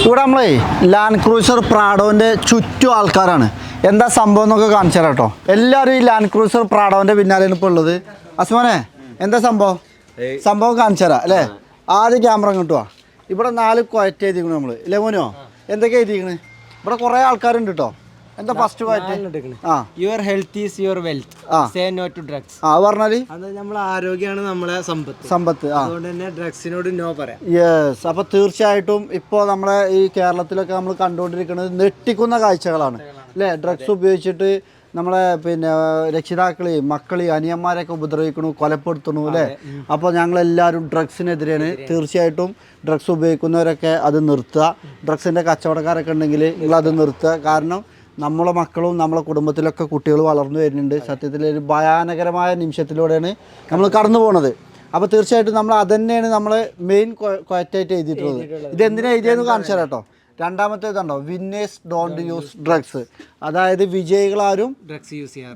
ഇവിടെ നമ്മളെ land cruiser പ്രാഡോൻ്റെ ചുറ്റും ആൾക്കാരാണ്. എന്താ സംഭവം എന്നൊക്കെ കാണിച്ചു തരാം കേട്ടോ. എല്ലാവരും ഈ ലാൻഡ് ക്രൂസർ പ്രാഡോൻ്റെ പിന്നാലെയാണ് ഇപ്പോൾ ഉള്ളത്. അസ്മാനെ എന്താ സംഭവം കാണിച്ചു തരാം അല്ലേ? ആദ്യം ക്യാമറ കിട്ടുക. ഇവിടെ 4 ക്വയറ്റ് എഴുതിക്കണം നമ്മൾ അല്ലേ മോനോ? എന്തൊക്കെ എഴുതിക്കണ്? ഇവിടെ കുറേ ആൾക്കാരുണ്ട് കേട്ടോ. എന്താ first your health is your wealth, say no to drugs. പറഞ്ഞാല് അത് നമ്മളെ ആരോഗ്യമാണ് നമ്മളെ സമ്പത്ത്. അതുകൊണ്ട് തന്നെ ഡ്രഗ്സിനോട് നോ പറയാം. യെസ്. അപ്പോൾ തീർച്ചയായിട്ടും ഇപ്പോൾ നമ്മളെ ഈ കേരളത്തിലൊക്കെ നമ്മൾ കണ്ടുകൊണ്ടിരിക്കുന്നത് ഞെട്ടിക്കുന്ന കാഴ്ചകളാണ് അല്ലേ? ഡ്രഗ്സ് ഉപയോഗിച്ചിട്ട് നമ്മളെ രക്ഷിതാക്കളെയും മക്കളെയും അനിയന്മാരെയൊക്കെ ഉപദ്രവിക്കണു, കൊലപ്പെടുത്തണു അല്ലേ? അപ്പോൾ ഞങ്ങളെല്ലാവരും ഡ്രഗ്സിനെതിരെയാണ്. തീർച്ചയായിട്ടും ഡ്രഗ്സ് ഉപയോഗിക്കുന്നവരൊക്കെ അത് നിർത്തുക. ഡ്രഗ്സിൻ്റെ കച്ചവടക്കാരൊക്കെ ഉണ്ടെങ്കിൽ നിങ്ങളത് നിർത്തുക. കാരണം നമ്മളെ മക്കളും നമ്മളെ കുടുംബത്തിലൊക്കെ കുട്ടികൾ വളർന്നു വരുന്നുണ്ട്. സത്യത്തിൽ ഒരു ഭയാനകരമായ നിമിഷത്തിലൂടെയാണ് നമ്മൾ കടന്നു പോകുന്നത്. അപ്പോൾ തീർച്ചയായിട്ടും നമ്മൾ അതന്നെയാണ് നമ്മൾ മെയിൻ ക്വയറ്റായിട്ട് എഴുതിയിട്ടുള്ളത്. ഇതെന്തിനാ എഴുതിയെന്ന് കാണിച്ചു തരാം കേട്ടോ. രണ്ടാമത്തേതുണ്ടോ, വിന്നേഴ്സ് ഡോണ്ട് യൂസ് ഡ്രഗ്സ്. അതായത് വിജയികളാരും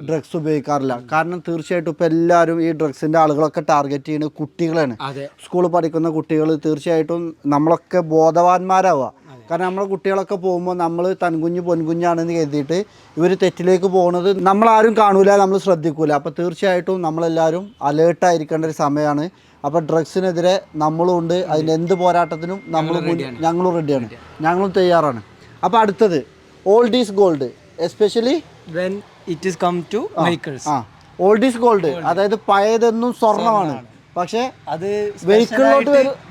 ഡ്രഗ്സ് ഉപയോഗിക്കാറില്ല. കാരണം തീർച്ചയായിട്ടും ഇപ്പം എല്ലാവരും ഈ ഡ്രഗ്സിൻ്റെ ആളുകളൊക്കെ ടാർഗറ്റ് ചെയ്യുന്നത് കുട്ടികളാണ്. സ്കൂളിൽ പഠിക്കുന്ന കുട്ടികൾ. തീർച്ചയായിട്ടും നമ്മളൊക്കെ ബോധവാന്മാരാവുക. കാരണം നമ്മളെ കുട്ടികളൊക്കെ പോകുമ്പോൾ നമ്മൾ തൻകുഞ്ഞ് പൊൻകുഞ്ഞാണെന്ന് കരുതിയിട്ട് ഇവർ തെറ്റിലേക്ക് പോകുന്നത് നമ്മളാരും കാണൂല, നമ്മൾ ശ്രദ്ധിക്കൂല. അപ്പോൾ തീർച്ചയായിട്ടും നമ്മളെല്ലാവരും അലേർട്ടായിരിക്കേണ്ട ഒരു സമയമാണ്. അപ്പോൾ ഡ്രഗ്സിനെതിരെ നമ്മളും ഉണ്ട്. അതിൻ്റെ എന്ത് പോരാട്ടത്തിനും ഞങ്ങളും റെഡിയാണ്, ഞങ്ങളും തയ്യാറാണ്. അപ്പോൾ അടുത്തത് old is gold, especially when it is come to vehicles. Old is gold, അതായത് പഴയതെന്നും സ്വർണ്ണമാണ്. പക്ഷേ അത്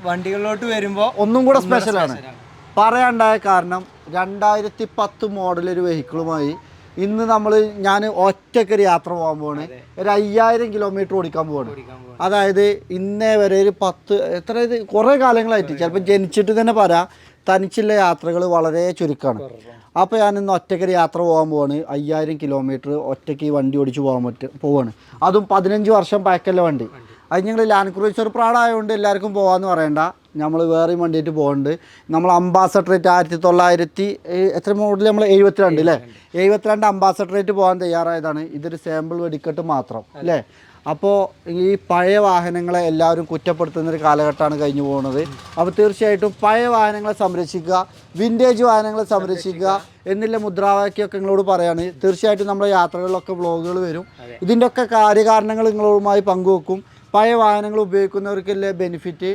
വണ്ടികളിലോട്ട് വരുമ്പോൾ ഒന്നും കൂടെ സ്പെഷ്യലാണ്. പറയാനുണ്ടായ കാരണം 2010 മോഡൽ ഒരു വെഹിക്കിളുമായി ഇന്ന് ഞാൻ ഒറ്റക്കൊരു യാത്ര പോകാൻ പോവാണ്. ഒരു 5000 കിലോമീറ്റർ ഓടിക്കാൻ പോവാണ്. അതായത് ഇന്നേ വരെ ഒരു 10 കുറേ കാലങ്ങളായിട്ട്, ചിലപ്പോൾ ജനിച്ചിട്ട് തന്നെ പറയാം, തനിച്ചുള്ള യാത്രകൾ വളരെ ചുരുക്കമാണ്. അപ്പോൾ ഞാനിന്ന് ഒറ്റക്കൊരു യാത്ര പോകാൻ പോവാണ്. 5000 കിലോമീറ്റർ ഒറ്റയ്ക്ക് ഈ വണ്ടി ഓടിച്ച് പോവാണ്. അതും 15 വർഷം പഴക്കല്ല വണ്ടി. അത് ഞങ്ങൾ ലാൻഡ് ക്രൂസർ പ്രാഡായതുകൊണ്ട് എല്ലാവർക്കും പോകാമെന്ന് പറയണ്ട, നമ്മൾ വേറെയും വണ്ടിയിട്ട് പോകുന്നുണ്ട്. നമ്മൾ അംബാസഡറേറ്റ് 1900 എത്ര മോഡൽ, നമ്മൾ 72 അല്ലേ? 72 അംബാസഡറേറ്റ് പോകാൻ തയ്യാറായതാണ്. ഇതൊരു സാമ്പിൾ വെടിക്കെട്ട് മാത്രം അല്ലേ? അപ്പോൾ ഈ പഴയ വാഹനങ്ങളെ എല്ലാവരും കുറ്റപ്പെടുത്തുന്നൊരു കാലഘട്ടമാണ് കഴിഞ്ഞു പോകുന്നത്. അപ്പോൾ തീർച്ചയായിട്ടും പഴയ വാഹനങ്ങളെ സംരക്ഷിക്കുക, വിൻറ്റേജ് വാഹനങ്ങളെ സംരക്ഷിക്കുക എന്നുള്ള മുദ്രാവാക്യമൊക്കെ നിങ്ങളോട് പറയാണ്. തീർച്ചയായിട്ടും നമ്മുടെ യാത്രകളിലൊക്കെ വ്ളോഗുകൾ വരും. ഇതിൻ്റെയൊക്കെ കാര്യകാരണങ്ങൾ നിങ്ങളുമായി പങ്കുവെക്കും. പഴയ വാഹനങ്ങൾ ഉപയോഗിക്കുന്നവർക്കുള്ള ബെനിഫിറ്റ്,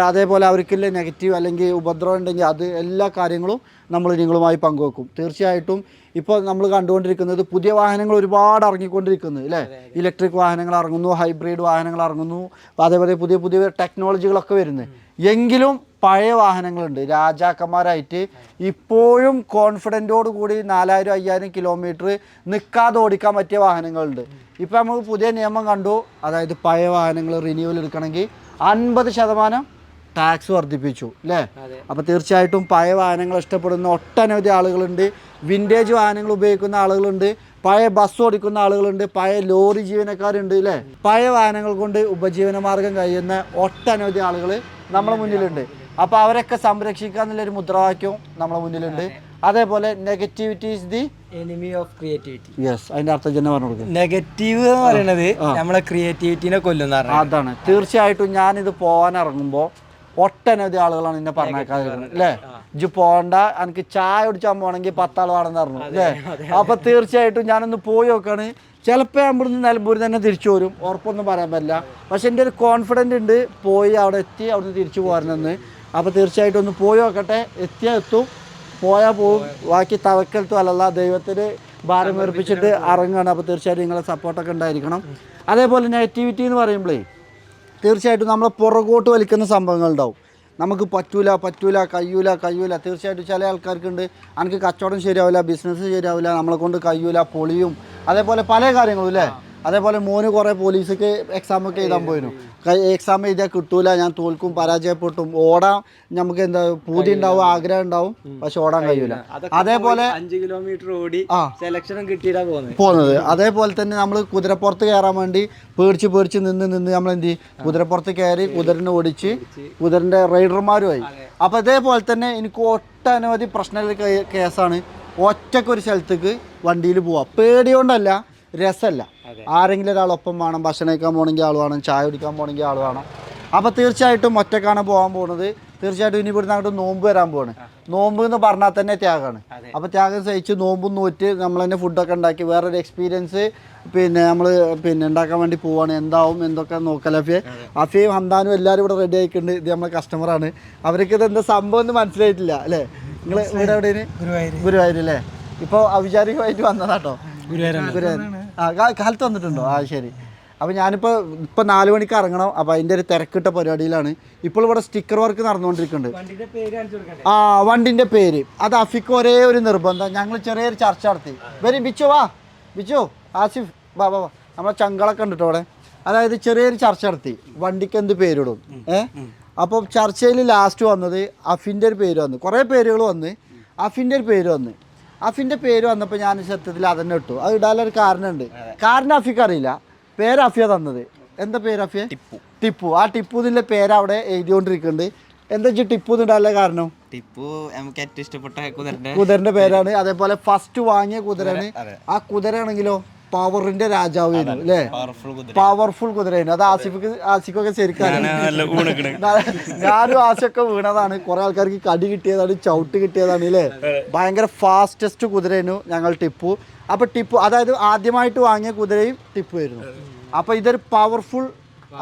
അതേപോലെ അവർക്കുള്ള നെഗറ്റീവ് അല്ലെങ്കിൽ ഉപദ്രവം ഉണ്ടെങ്കിൽ അത് എല്ലാ കാര്യങ്ങളും നമ്മൾ നിങ്ങളുമായി പങ്കുവെക്കും. തീർച്ചയായിട്ടും ഇപ്പോൾ നമ്മൾ കണ്ടുകൊണ്ടിരിക്കുന്നത് പുതിയ വാഹനങ്ങൾ ഒരുപാട് ഇറങ്ങിക്കൊണ്ടിരിക്കുന്നു അല്ലേ? ഇലക്ട്രിക് വാഹനങ്ങൾ ഇറങ്ങുന്നു, ഹൈബ്രിഡ് വാഹനങ്ങൾ ഇറങ്ങുന്നു, അതേപോലെ പുതിയ പുതിയ ടെക്നോളജികളൊക്കെ വരുന്നു. എങ്കിലും പഴയ വാഹനങ്ങളുണ്ട്. രാജാക്കന്മാരായിട്ട് ഇപ്പോഴും കോൺഫിഡൻറ്റോട് കൂടി 4000-5000 കിലോമീറ്റർ നിൽക്കാതെ ഓടിക്കാൻ പറ്റിയ വാഹനങ്ങളുണ്ട്. ഇപ്പോൾ നമുക്ക് പുതിയ നിയമം കണ്ടു. അതായത് പഴയ വാഹനങ്ങൾ റിന്യൂവൽ എടുക്കണമെങ്കിൽ 50% ടാക്സ് വർദ്ധിപ്പിച്ചു അല്ലേ? അപ്പോൾ തീർച്ചയായിട്ടും പഴയ വാഹനങ്ങൾ ഇഷ്ടപ്പെടുന്ന ഒട്ടനവധി ആളുകളുണ്ട്. വിൻറ്റേജ് വാഹനങ്ങൾ ഉപയോഗിക്കുന്ന ആളുകളുണ്ട്, പഴയ ബസ് ഓടിക്കുന്ന ആളുകളുണ്ട്, പഴയ ലോറി ജീവനക്കാരുണ്ട് അല്ലേ? പഴയ വാഹനങ്ങൾ കൊണ്ട് ഉപജീവന മാർഗം കഴിയുന്ന ഒട്ടനവധി ആളുകൾ നമ്മുടെ മുന്നിലുണ്ട്. അപ്പോൾ അവരൊക്കെ സംരക്ഷിക്കുക എന്നുള്ളൊരു മുദ്രാവാക്യവും നമ്മുടെ മുന്നിലുണ്ട്. അതേപോലെ negativity is the enemy of creativity. Yes, അതിൻ്റെ അർത്ഥം തന്നെ പറഞ്ഞു കൊടുക്കും. നെഗറ്റീവ് എന്ന് പറയുന്നത് നമ്മളെ ക്രിയേറ്റിവിറ്റിനെ കൊല്ലുന്ന അതാണ്. തീർച്ചയായിട്ടും ഞാനിത് പോകാൻ ഇറങ്ങുമ്പോൾ ഒട്ടനവധി ആളുകളാണ് എന്നെ പറഞ്ഞേക്കാതിരുന്നത് അല്ലേ? ഇജ്ജ് പോകണ്ട, എനിക്ക് ചായ കുടിച്ചാൽ പോകണമെങ്കിൽ 10 ആൾ വേണമെന്ന് പറഞ്ഞു അല്ലേ? അപ്പോൾ തീർച്ചയായിട്ടും ഞാനൊന്ന് പോയി നോക്കാണ്. ചിലപ്പോൾ ഇവിടുന്ന് നിലമ്പൂർ തന്നെ തിരിച്ചു വരും, ഉറപ്പൊന്നും പറയാൻ പറ്റില്ല. പക്ഷെ എൻ്റെ ഒരു കോൺഫിഡൻ്റ് ഉണ്ട് പോയി അവിടെ എത്തി അവിടുന്ന് തിരിച്ചു പോരണമെന്ന്. അപ്പോൾ തീർച്ചയായിട്ടും ഒന്ന് പോയി നോക്കട്ടെ. എത്തിയാൽ എത്തും, പോയാൽ പോവും. ബാക്കി തവക്കൽത്തു അല്ലല്ല, ദൈവത്തിന് ഭാരം ഏൽപ്പിച്ചിട്ട് ഇറങ്ങുകയാണ്. അപ്പോൾ തീർച്ചയായിട്ടും നിങ്ങളെ സപ്പോർട്ടൊക്കെ ഉണ്ടായിരിക്കണം. അതേപോലെ നെഗറ്റിവിറ്റി എന്ന് പറയുമ്പോഴേ തീർച്ചയായിട്ടും നമ്മളെ പുറകോട്ട് വലിക്കുന്ന സംഭവങ്ങളുണ്ടാവും. നമുക്ക് പറ്റൂല, കഴിയൂല. തീർച്ചയായിട്ടും ചില ആൾക്കാർക്കുണ്ട്, എനിക്ക് കച്ചവടം ശരിയാവില്ല, ബിസിനസ് ശരിയാവില്ല, നമ്മളെ കൊണ്ട് കഴിയൂല, പൊളിയും, അതേപോലെ പല കാര്യങ്ങളും അല്ലേ? അതേപോലെ മോന് കുറേ പോലീസൊക്കെ എക്സാമൊക്കെ എഴുതാൻ പോയിരുന്നു. എക്സാം എഴുതിയാൽ കിട്ടൂല, ഞാൻ തോൽക്കും, പരാജയപ്പെട്ടും. ഓടാൻ നമുക്ക് എന്താ പൂതി ഉണ്ടാവും, ആഗ്രഹം ഉണ്ടാവും, പക്ഷെ ഓടാൻ കഴിയൂല. അതേപോലെ 5 കിലോമീറ്റർ ഓടി സെലക്ഷനും കിട്ടിയിട്ടാ പോകുന്നത്. അതേപോലെ തന്നെ നമ്മൾ കുതിരപ്പുറത്ത് കയറാൻ വേണ്ടി പേടിച്ച് നിന്ന് നമ്മൾ എന്ത് ചെയ്യും, കുതിരപ്പുറത്ത് കയറി കുതിരനെ ഓടിച്ച് കുതിരൻ്റെ റൈഡർമാരുമായി. അപ്പോൾ അതേപോലെ തന്നെ എനിക്ക് ഒട്ടനവധി പ്രശ്നമുള്ള കേസാണ് ഒറ്റക്കൊരു സ്ഥലത്തേക്ക് വണ്ടിയിൽ പോവാം. പേടിയോണ്ടല്ല, രസമല്ല. ആരെങ്കിലും ഒരാളൊപ്പം വേണം, ഭക്ഷണം കഴിക്കാൻ പോകണമെങ്കിൽ ആൾ വേണം, ചായ കുടിക്കാൻ പോകണമെങ്കിൽ ആൾ വേണം. അപ്പോൾ തീർച്ചയായിട്ടും ഒറ്റക്കാണ് പോകാൻ പോകുന്നത്. തീർച്ചയായിട്ടും ഇനി ഇവിടുന്ന് അങ്ങോട്ട് നോമ്പ് വരാൻ പോവാണ്. നോമ്പ് എന്ന് പറഞ്ഞാൽ തന്നെ ത്യാഗമാണ്. അപ്പോൾ ത്യാഗം സഹിച്ച് നോമ്പും നോറ്റ് നമ്മൾ തന്നെ ഫുഡൊക്കെ ഉണ്ടാക്കി വേറൊരു എക്സ്പീരിയൻസ് നമ്മൾ ഉണ്ടാക്കാൻ വേണ്ടി പോവാണ്. എന്താവും എന്തൊക്കെ നോക്കല. അഫിയും ഹംദാനും എല്ലാവരും ഇവിടെ റെഡി ആയിട്ടുണ്ട്. ഇത് നമ്മളെ കസ്റ്റമറാണ്. അവർക്ക് ഇത് എന്താ സംഭവം എന്ന് മനസ്സിലായിട്ടില്ല അല്ലേ? നിങ്ങൾ ഇവിടെ എവിടെയാണ്? ഗുരുവായൂർ അല്ലേ? ഇപ്പോൾ ഔപചാരികമായിട്ട് വന്നതാട്ടോ. ഗുരുവായൂർ കാലത്ത് വന്നിട്ടുണ്ടോ? ശരി. അപ്പോൾ ഞാനിപ്പോൾ 4 മണിക്ക് ഇറങ്ങണം. അപ്പോൾ അതിൻ്റെ ഒരു തിരക്കിട്ട പരിപാടിയിലാണ്. ഇപ്പോൾ ഇവിടെ സ്റ്റിക്കർ വർക്ക് നടന്നുകൊണ്ടിരിക്കുന്നുണ്ട്. വണ്ടിൻ്റെ പേര് അത് അഫിക്ക് ഒരേ ഒരു നിർബന്ധം. ഞങ്ങൾ ചെറിയൊരു ചർച്ച നടത്തി. ബിച്ചു വാ, ബിച്ചു, ആസിഫ് വാ വാ, നമ്മളെ ചങ്കളൊക്കെ ഉണ്ട് കേട്ടോ അവിടെ. അതായത് ചെറിയൊരു ചർച്ച നടത്തി വണ്ടിക്ക് എന്ത് പേരിടും. അപ്പോൾ ചർച്ചയിൽ ലാസ്റ്റ് വന്നത് അഫിൻ്റെ ഒരു പേര് വന്നു. കുറേ പേരുകൾ വന്ന് അഫിൻ്റെ ഒരു പേര് വന്ന്. അഫിൻ്റെ പേര് വന്നപ്പോൾ ഞാൻ സത്യത്തിൽ അതന്നെ ഇട്ടു. അത് ഇടാനൊരു കാരണമുണ്ട്. കാരണം അഫിക്ക് അറിയില്ല. പേര് അഫിയ തന്നത്. എന്താ പേര് അഫിയ? ടിപ്പു. ആ ടിപ്പു എന്നുള്ള പേര് അവിടെ എഴുതിക്കൊണ്ടിരിക്കുന്നുണ്ട്. എന്താ വെച്ചാൽ ടിപ്പു എന്നിടാനുള്ള കാരണം? ടിപ്പു നമുക്ക് ഏറ്റവും ഇഷ്ടപ്പെട്ട കുതിരന്റെ പേരാണ്. അതേപോലെ ഫസ്റ്റ് വാങ്ങിയ കുതിരയാണ്. ആ കുതിരയാണെങ്കിലോ പവറിന്റെ രാജാവായിരുന്നു അല്ലേ? പവർഫുൾ കുതിരയായിരുന്നു. അത് ആസിഫൊക്കെ ശരിക്കും ഞാനും ആസിഫൊക്കെ വീണതാണ്. കുറെ ആൾക്കാർക്ക് കടി കിട്ടിയതാണ്, ചവിട്ട് കിട്ടിയതാണ് അല്ലേ? ഭയങ്കര ഫാസ്റ്റസ്റ്റ് കുതിരയായിരുന്നു ഞങ്ങൾ ടിപ്പു. അപ്പോൾ ടിപ്പു അതായത് ആദ്യമായിട്ട് വാങ്ങിയ കുതിരയും ടിപ്പു ആയിരുന്നു. അപ്പോൾ ഇതൊരു പവർഫുൾ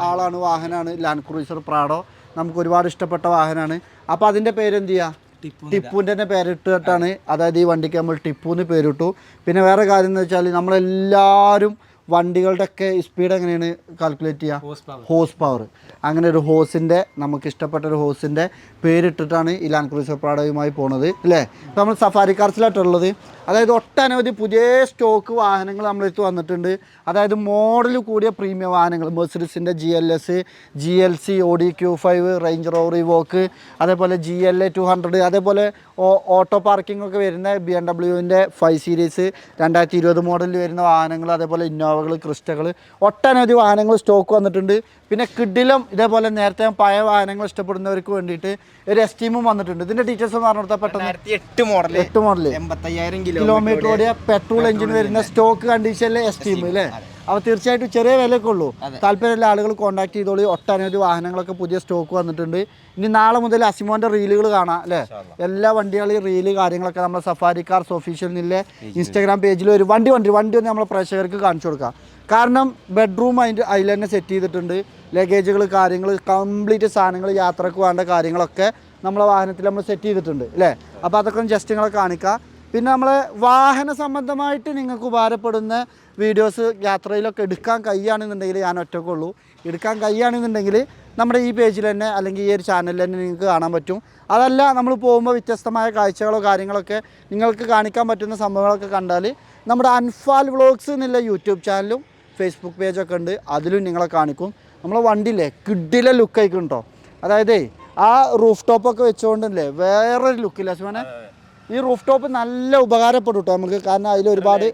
ആളാണ്, വാഹനമാണ് ലാൻഡ് ക്രൂസർ പ്രാഡോ. നമുക്ക് ഒരുപാട് ഇഷ്ടപ്പെട്ട വാഹനമാണ്. അപ്പോൾ അതിൻ്റെ പേരെന്ത് ചെയ്യുക? ടിപ്പുവിൻ്റെ തന്നെ പേരിട്ടിട്ടാണ്. അതായത് ഈ വണ്ടിക്ക് നമ്മൾ ടിപ്പുവിന് പേരിട്ടു. പിന്നെ വേറെ കാര്യം എന്ന് വെച്ചാൽ നമ്മളെല്ലാവരും വണ്ടികളുടെ ഒക്കെ സ്പീഡ് എങ്ങനെയാണ് കാൽക്കുലേറ്റ് ചെയ്യുക? ഹോസ് പവർ. അങ്ങനെ ഒരു ഹോസിൻ്റെ നമുക്ക് ഇഷ്ടപ്പെട്ട ഒരു ഹോസിൻ്റെ പേരിട്ടിട്ടാണ് ഈ ലാൻഡ് ക്രൂസർ പ്രാഡോയുമായി പോണത് അല്ലേ? ഇപ്പോൾ നമ്മൾ സഫാരി കാർസിലായിട്ടുള്ളത്. അതായത് ഒട്ടനവധി പുതിയ സ്റ്റോക്ക് വാഹനങ്ങൾ നമ്മളെടുത്ത് വന്നിട്ടുണ്ട്. അതായത് മോഡൽ കൂടിയ പ്രീമിയം വാഹനങ്ങൾ മെഴ്സിഡീസിൻ്റെ GLS, GLC, Audi Q5, range rover Evoque, അതേപോലെ GLA 200, അതേപോലെ ഓട്ടോ പാർക്കിംഗ് ഒക്കെ വരുന്ന BMW 5 സീരീസ് 2020 മോഡലിൽ വരുന്ന വാഹനങ്ങൾ, അതേപോലെ ഇന്നോവകൾ, ക്രിസ്റ്റകൾ, ഒട്ടനവധി വാഹനങ്ങൾ സ്റ്റോക്ക് വന്നിട്ടുണ്ട്. പിന്നെ കിഡിലും ഇതേപോലെ നേരത്തെ പഴയ വാഹനങ്ങൾ ഇഷ്ടപ്പെടുന്നവർക്ക് വേണ്ടിയിട്ട് ഒരു എസ്റ്റീമും വന്നിട്ടുണ്ട്. ഇതിൻ്റെ ഡീറ്റെയിൽസ് ഒന്ന് പറഞ്ഞു കൊടുത്താൽ പെട്ടെന്ന്. 8 മോഡൽ 85,000 കിലോമീറ്റർ ഓടിയ പെട്രോൾ എഞ്ചിൻ വരുന്ന സ്റ്റോക്ക് കണ്ടീഷനിലെ എസ്റ്റീം അല്ലേ? അപ്പോൾ തീർച്ചയായിട്ടും ചെറിയ വിലയൊക്കെ ഉള്ളൂ. താല്പര്യമുള്ള ആളുകൾ കോൺടാക്ട് ചെയ്തോളൂ. ഒട്ടനവധി വാഹനങ്ങളൊക്കെ പുതിയ സ്റ്റോക്ക് വന്നിട്ടുണ്ട്. ഇനി നാളെ മുതൽ അസിമോൻ്റെ റീലുകൾ കാണാം അല്ലേ? എല്ലാ വണ്ടികളുടെയും റീല് കാര്യങ്ങളൊക്കെ നമ്മുടെ സഫാരി കാർസ് ഒഫീഷ്യലിലെ ഇൻസ്റ്റാഗ്രാം പേജിൽ ഒരു വണ്ടി ഒന്ന് നമ്മളെ പ്രേക്ഷകർക്ക് കാണിച്ചു കൊടുക്കാം. കാരണം ബെഡ്റൂം അതിൽ തന്നെ സെറ്റ് ചെയ്തിട്ടുണ്ട്. ലഗേജുകൾ കാര്യങ്ങൾ കംപ്ലീറ്റ് സാധനങ്ങൾ യാത്രക്ക് വേണ്ട കാര്യങ്ങളൊക്കെ നമ്മളെ വാഹനത്തിൽ നമ്മൾ സെറ്റ് ചെയ്തിട്ടുണ്ട് അല്ലേ? അപ്പോൾ അതൊക്കെ ജസ്റ്റ് നിങ്ങളെ കാണിക്കാം. പിന്നെ നമ്മൾ വാഹന സംബന്ധമായിട്ട് നിങ്ങൾക്ക് ഉപകാരപ്പെടുന്ന വീഡിയോസ് യാത്രയിലൊക്കെ എടുക്കാൻ കഴിയുകയാണെന്നുണ്ടെങ്കിൽ ഞാൻ ഒറ്റക്കുള്ളൂ. എടുക്കാൻ കഴിയുകയാണെന്നുണ്ടെങ്കിൽ നമ്മുടെ ഈ പേജിൽ തന്നെ അല്ലെങ്കിൽ ഈ ഒരു ചാനലിൽ തന്നെ നിങ്ങൾക്ക് കാണാൻ പറ്റും. അതല്ല നമ്മൾ പോകുമ്പോൾ വ്യത്യസ്തമായ കാഴ്ചകളോ കാര്യങ്ങളൊക്കെ നിങ്ങൾക്ക് കാണിക്കാൻ പറ്റുന്ന സംഭവങ്ങളൊക്കെ കണ്ടാൽ നമ്മുടെ അൻഫാൽ വ്ളോഗ്സ് എന്നുള്ള യൂട്യൂബ് ചാനലും ഫേസ്ബുക്ക് പേജൊക്കെ ഉണ്ട്. അതിലും നിങ്ങളെ കാണിക്കും. നമ്മളെ വണ്ടിയില്ലേ കിഡിലെ ലുക്ക് ആയിക്കും കേട്ടോ. അതായത് ആ റൂഫ് ടോപ്പൊക്കെ വെച്ചുകൊണ്ടല്ലേ വേറൊരു ലുക്കില്ല സുമനെ. ഈ റൂഫ് ടോപ്പ് നല്ല ഉപകാരപ്പെടും കേട്ടോ നമുക്ക്. കാരണം അതിൽ ഒരുപാട്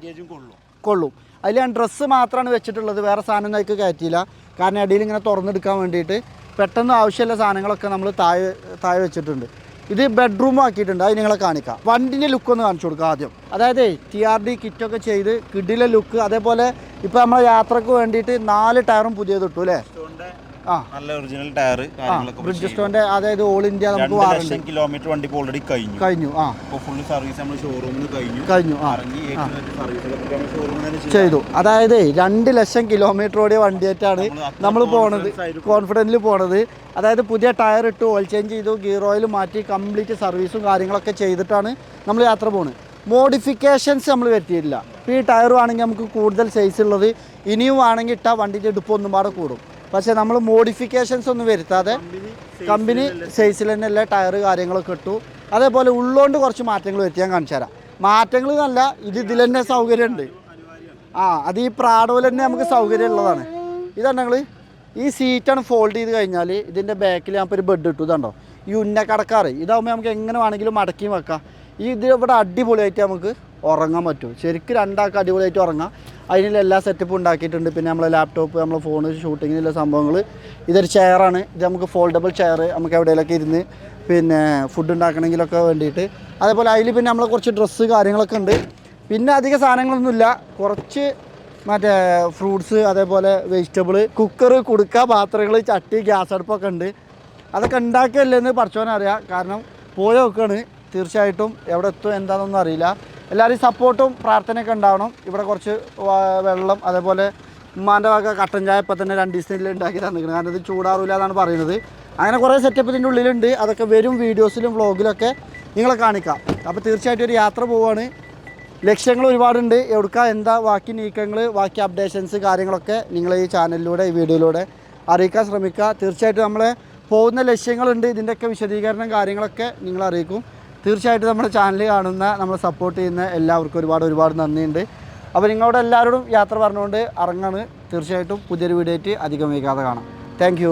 കൊള്ളും. അതിൽ ഞാൻ ഡ്രസ്സ് മാത്രമാണ് വെച്ചിട്ടുള്ളത്, വേറെ സാധനം അതിലേക്ക് കയറ്റിയില്ല. കാരണം അടിയിൽ ഇങ്ങനെ തുറന്നെടുക്കാൻ വേണ്ടിയിട്ട് പെട്ടെന്ന് ആവശ്യമുള്ള സാധനങ്ങളൊക്കെ നമ്മൾ താഴെ വെച്ചിട്ടുണ്ട്. ഇത് ബെഡ്റൂം ആക്കിയിട്ടുണ്ട്. അത് നിങ്ങളെ കാണിക്കാം. വണ്ടിൻ്റെ ലുക്ക് ഒന്ന് കാണിച്ചു കൊടുക്കാം ആദ്യം. അതായത് TRD കിറ്റൊക്കെ ചെയ്ത് കിഡിലെ ലുക്ക്. അതേപോലെ ഇപ്പോൾ നമ്മളെ യാത്രക്ക് വേണ്ടിയിട്ട് 4 ടയറും പുതിയത് ഇട്ടു അല്ലേ? നല്ല ഒറിജിനൽ ടയർ ബ്രിഡ്ജസ്റ്റോന്റെ അതായത് ഓൾ ഇന്ത്യ നമുക്ക് 2,00,000 കിലോമീറ്റർ വണ്ടി ഓൾറെഡി കഴിഞ്ഞു. ഫുൾ സർവീസ് നമ്മൾ ഷോറൂമിൽ കഴിഞ്ഞു ചെയ്തു. അതായത് 2,00,000 കിലോമീറ്റർ ഓടിയ വണ്ടിയായിട്ടാണ് നമ്മൾ പോണത്, കോൺഫിഡന്റിൽ പോണത്. അതായത് പുതിയ ടയർ ഇട്ട് ഓയിൽ ചേഞ്ച് ചെയ്തു, ഗിയർ ഓയിൽ മാറ്റി കംപ്ലീറ്റ് സർവീസും കാര്യങ്ങളൊക്കെ ചെയ്തിട്ടാണ് നമ്മൾ യാത്ര പോകുന്നത്. മോഡിഫിക്കേഷൻസ് നമ്മൾ വരുത്തിയിട്ടില്ല. ഇപ്പോൾ ഈ ടയറും ആണെങ്കിൽ നമുക്ക് കൂടുതൽ സൈസ് ഉള്ളത് ഇനിയും ആണെങ്കിൽ ഇട്ടാൽ വണ്ടിൻ്റെ എടുപ്പ് ഒന്നും പാടെ കൂടും. പക്ഷേ നമ്മൾ മോഡിഫിക്കേഷൻസ് ഒന്നും വരുത്താതെ കമ്പനി സൈസിൽ തന്നെ എല്ലാ ടയർ കാര്യങ്ങളൊക്കെ ഇട്ടു. അതേപോലെ ഉള്ളോണ്ട് കുറച്ച് മാറ്റങ്ങൾ വരുത്തിയാൽ കാണിച്ചു തരാം. മാറ്റങ്ങൾ എന്നല്ല, ഇതിൽ തന്നെ സൗകര്യമുണ്ട്. അത് ഈ പ്രാഡോയിൽ തന്നെ നമുക്ക് സൗകര്യം ഉള്ളതാണ്. ഇതാണ് ഞങ്ങൾ ഈ സീറ്റാണ് ഫോൾഡ് ചെയ്ത് കഴിഞ്ഞാൽ ഇതിൻ്റെ ബാക്കിൽ ഞാൻ ഇപ്പോൾ ഒരു ബെഡ് ഇട്ടു. ഇതുണ്ടോ ഈ ഉന്ന കടക്കാറ്. ഇതാകുമ്പോൾ നമുക്ക് എങ്ങനെ വേണമെങ്കിലും മടക്കി വെക്കാം. ഇത് ഇവിടെ അടിപൊളിയായിട്ട് നമുക്ക് ഉറങ്ങാൻ പറ്റും. ശരിക്കും രണ്ടാൾക്ക് അടിപൊളിയായിട്ട് ഉറങ്ങാം. അതിനുള്ള എല്ലാ സെറ്റപ്പും ഉണ്ടാക്കിയിട്ടുണ്ട്. പിന്നെ നമ്മളെ ലാപ്ടോപ്പ്, നമ്മളെ ഫോണ്, ഷൂട്ടിങ്ങിനുള്ള സംഭവങ്ങൾ. ഇതൊരു ചെയറാണ്. ഇത് നമുക്ക് ഫോൾഡബിൾ ചെയർ, നമുക്ക് എവിടെയെങ്കിലൊക്കെ ഇരുന്ന് പിന്നെ ഫുഡ് ഉണ്ടാക്കണമെങ്കിലൊക്കെ വേണ്ടിയിട്ട്. അതേപോലെ അതിൽ പിന്നെ നമ്മളെ കുറച്ച് ഡ്രസ്സ് കാര്യങ്ങളൊക്കെ ഉണ്ട്. പിന്നെ അധികം സാധനങ്ങളൊന്നുമില്ല. കുറച്ച് മറ്റേ ഫ്രൂട്ട്സ്, അതേപോലെ വെജിറ്റബിൾ, കുക്കർ, കുടുക്ക, പാത്രങ്ങൾ, ചട്ടി, ഗ്യാസ് അടുപ്പൊക്കെ ഉണ്ട്. അതൊക്കെ ഉണ്ടാക്കിയല്ലെന്ന് പഠിച്ചവനറിയാം. കാരണം പോയി നോക്കുകയാണ് തീർച്ചയായിട്ടും എവിടെ എത്തും എന്താണെന്നൊന്നും അറിയില്ല. എല്ലാവരും സപ്പോർട്ടും പ്രാർത്ഥനയൊക്കെ ഉണ്ടാവണം. ഇവിടെ കുറച്ച് വെള്ളം അതേപോലെ ഉമ്മാൻ്റെ വക കട്ടൻ ചായ ഇപ്പം തന്നെ 2 ദിവസത്തിൽ ഉണ്ടാക്കി തന്നിരിക്കുന്നത്. കാരണം ഇത് ചൂടാറില്ല എന്നാണ് പറയുന്നത്. അങ്ങനെ കുറേ സെറ്റപ്പ് ഇതിൻ്റെ ഉള്ളിലുണ്ട്. അതൊക്കെ വരും വീഡിയോസിലും വ്ളോഗിലൊക്കെ നിങ്ങളെ കാണിക്കാം. അപ്പോൾ തീർച്ചയായിട്ടും ഒരു യാത്ര പോവുകയാണ്. ലക്ഷ്യങ്ങൾ ഒരുപാടുണ്ട്. എവിടുക്ക എന്താ ബാക്കി നീക്കങ്ങൾ ബാക്കി അപ്ഡേഷൻസ് കാര്യങ്ങളൊക്കെ നിങ്ങൾ ഈ ചാനലിലൂടെ ഈ വീഡിയോയിലൂടെ അറിയിക്കാൻ ശ്രമിക്കുക. തീർച്ചയായിട്ടും നമ്മളെ പോകുന്ന ലക്ഷ്യങ്ങളുണ്ട്. ഇതിൻ്റെയൊക്കെ വിശദീകരണം കാര്യങ്ങളൊക്കെ നിങ്ങൾ അറിയിക്കും. തീർച്ചയായിട്ടും നമ്മുടെ ചാനൽ കാണുന്ന നമ്മളെ സപ്പോർട്ട് ചെയ്യുന്ന എല്ലാവർക്കും ഒരുപാട് നന്ദിയുണ്ട്. അപ്പോൾ നിങ്ങളോട് എല്ലാവരോടും യാത്ര പറഞ്ഞുകൊണ്ട് ഇറങ്ങാണ്. തീർച്ചയായിട്ടും പുതിയൊരു വീഡിയോ ആയിട്ട് അധികം വൈകാതെ കാണാം. താങ്ക്